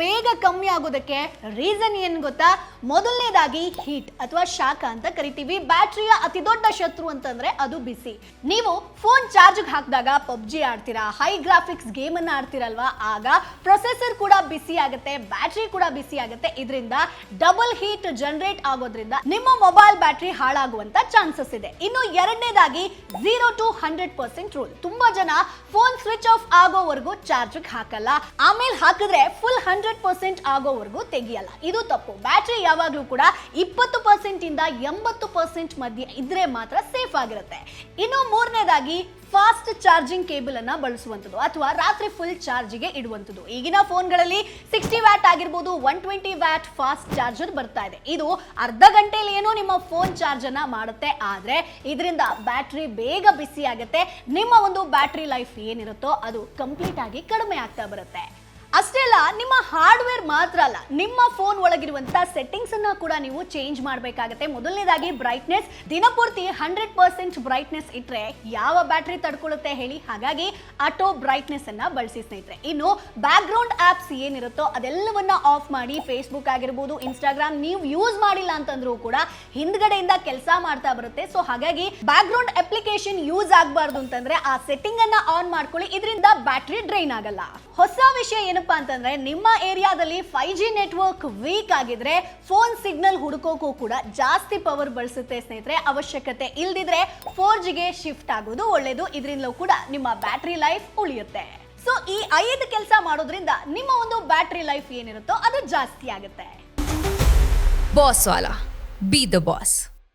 ಬೇಗ ಕಮ್ಮಿ ಆಗೋದಕ್ಕೆ ರೀಸನ್ ಏನ್ ಗೊತ್ತಾ? ಮೊದಲನೇದಾಗಿ ಹೀಟ್ ಅಥವಾ ಶಾಖ ಅಂತ ಕರಿತೀವಿ. ಬ್ಯಾಟರಿಯ ಅತಿ ದೊಡ್ಡ ಶತ್ರು ಅಂತಂದ್ರೆ ಅದು ಬಿಸಿ. ನೀವು ಫೋನ್ ಚಾರ್ಜ್ ಹಾಕಿದಾಗ ಪಬ್ಜಿ ಆಡ್ತೀರಾ, ಹೈ ಗ್ರಾಫಿಕ್ಸ್ ಗೇಮ್ ಅನ್ನ ಆಡ್ತಿರಲ್ವಾ, ಆಗ ಪ್ರೊಸೆಸರ್ ಕೂಡ ಬಿಸಿ ಆಗುತ್ತೆ, ಬ್ಯಾಟರಿ ಕೂಡ ಬಿಸಿ ಆಗುತ್ತೆ. ಇದರಿಂದ ಡಬಲ್ ಹೀಟ್ ಜನರೇಟ್ ಆಗೋದ್ರಿಂದ ನಿಮ್ಮ ಮೊಬೈಲ್ ಬ್ಯಾಟರಿ ಹಾಳಾಗುವಂತ ಚಾನ್ಸಸ್ ಇದೆ. ಇನ್ನು ಎರಡನೇದಾಗಿ 0 to 100% ರೂಲ್. ತುಂಬಾ ಜನ ಫೋನ್ ಸ್ವಿಚ್ ಆಫ್ ಆಗೋವರೆಗೂ ಚಾರ್ಜ್ ಹಾಕಲ್ಲ, ಆಮೇಲೆ ಹಾಕಿದ್ರೆ ಫುಲ್ 100% ಆಗೋವರೆಗೂ ತೆಗಿಯಲ್ಲ. ಇದು ತಪ್ಪು. ಬ್ಯಾಟರಿ ಯಾವಾಗ್ಲೂ ಕೂಡ 20% ಇಂದ 80% ಮಧ್ಯೆ ಇದ್ರೆ ಮಾತ್ರ ಸೇಫ್ ಆಗಿರುತ್ತೆ. ಇನ್ನು ಮೂರನೇದಾಗಿ ಫಾಸ್ಟ್ ಚಾರ್ಜಿಂಗ್ ಕೇಬಲ್ ಅನ್ನ ಬಳಸುವಂಥದ್ದು ಅಥವಾ ರಾತ್ರಿ ಫುಲ್ ಚಾರ್ಜಿಗೆ ಇಡುವಂಥದ್ದು. ಈಗಿನ ಫೋನ್ಗಳಲ್ಲಿ 60 ವ್ಯಾಟ್ ಆಗಿರ್ಬೋದು, 120 ವ್ಯಾಟ್ ಫಾಸ್ಟ್ ಚಾರ್ಜರ್ ಬರ್ತಾ ಇದೆ. ಇದು ಅರ್ಧ ಗಂಟೆಯಲ್ಲಿ ಏನೋ ನಿಮ್ಮ ಫೋನ್ ಚಾರ್ಜ್ ಅನ್ನ ಮಾಡುತ್ತೆ, ಆದ್ರೆ ಇದರಿಂದ ಬ್ಯಾಟರಿ ಬೇಗ ಬಿಸಿ ಆಗುತ್ತೆ. ನಿಮ್ಮ ಒಂದು ಬ್ಯಾಟರಿ ಲೈಫ್ ಏನಿರುತ್ತೋ ಅದು ಕಂಪ್ಲೀಟ್ ಆಗಿ ಕಡಿಮೆ ಆಗ್ತಾ ಬರುತ್ತೆ. ಅಷ್ಟೇ ಅಲ್ಲ, ನಿಮ್ಮ ಹಾರ್ಡ್ವೇರ್ ಮಾತ್ರ ಅಲ್ಲ, ನಿಮ್ಮ ಫೋನ್ ಒಳಗಿರುವಂತ ಸೆಟ್ಟಿಂಗ್ಸ್ ಅನ್ನ ಕೂಡ ನೀವು ಚೇಂಜ್ ಮಾಡಬೇಕಾಗುತ್ತೆ. ಮೊದಲನೇದಾಗಿ ಬ್ರೈಟ್ನೆಸ್. ದಿನಪೂರ್ತಿ 100% ಬ್ರೈಟ್ನೆಸ್ ಇಟ್ರೆ ಯಾವ ಬ್ಯಾಟರಿ ತಡ್ಕೊಳ್ಳುತ್ತೆ ಹೇಳಿ? ಹಾಗಾಗಿ ಆಟೋ ಬ್ರೈಟ್ನೆಸ್ ಅನ್ನ ಬಳಸಿ ಸ್ನೇಹಿತರೆ. ಇನ್ನು ಬ್ಯಾಕ್ ಗ್ರೌಂಡ್ ಆಪ್ಸ್ ಏನಿರುತ್ತೋ ಅದೆಲ್ಲವನ್ನ ಆಫ್ ಮಾಡಿ. ಫೇಸ್ಬುಕ್ ಆಗಿರ್ಬೋದು, ಇನ್ಸ್ಟಾಗ್ರಾಮ್ ನೀವು ಯೂಸ್ ಮಾಡಿಲ್ಲ ಅಂತಂದ್ರೂ ಕೂಡ ಹಿಂದ್ಗಡೆಯಿಂದ ಕೆಲಸ ಮಾಡ್ತಾ ಬರುತ್ತೆ. ಸೊ ಹಾಗಾಗಿ ಬ್ಯಾಕ್ ಗ್ರೌಂಡ್ ಅಪ್ಲಿಕೇಶನ್ ಯೂಸ್ ಆಗಬಾರ್ದು ಅಂತಂದ್ರೆ ಆ ಸೆಟ್ಟಿಂಗ್ ಅನ್ನ ಆನ್ ಮಾಡ್ಕೊಳ್ಳಿ. ಇದರಿಂದ ಬ್ಯಾಟರಿ ಡ್ರೈನ್ ಆಗಲ್ಲ. ಹೊಸ ವಿಷಯ ಏನಪ್ಪಾ ಅಂತಂದ್ರೆ, ನಿಮ್ಮ ಏರಿಯಾದಲ್ಲಿ 5G ನೆಟ್ವರ್ಕ್ ವೀಕ್ ಆಗಿದ್ರೆ ಫೋನ್ ಸಿಗ್ನಲ್ ಹುಡುಕೋಕು ಕೂಡ ಜಾಸ್ತಿ ಪವರ್ ಬಳಸುತ್ತೆ ಸ್ನೇಹಿತರೆ. ಅವಶ್ಯಕತೆ ಇಲ್ದಿದ್ರೆ 4Gಗೆ ಶಿಫ್ಟ್ ಆಗೋದು ಒಳ್ಳೇದು. ಇದರಿಂದಲೂ ಕೂಡ ನಿಮ್ಮ ಬ್ಯಾಟರಿ ಲೈಫ್ ಉಳಿಯುತ್ತೆ. ಸೊ ಈ 5 ಕೆಲಸ ಮಾಡೋದ್ರಿಂದ ನಿಮ್ಮ ಒಂದು ಬ್ಯಾಟರಿ ಲೈಫ್ ಏನಿರುತ್ತೋ ಅದು ಜಾಸ್ತಿ ಆಗುತ್ತೆ. Boss Vala, B the boss.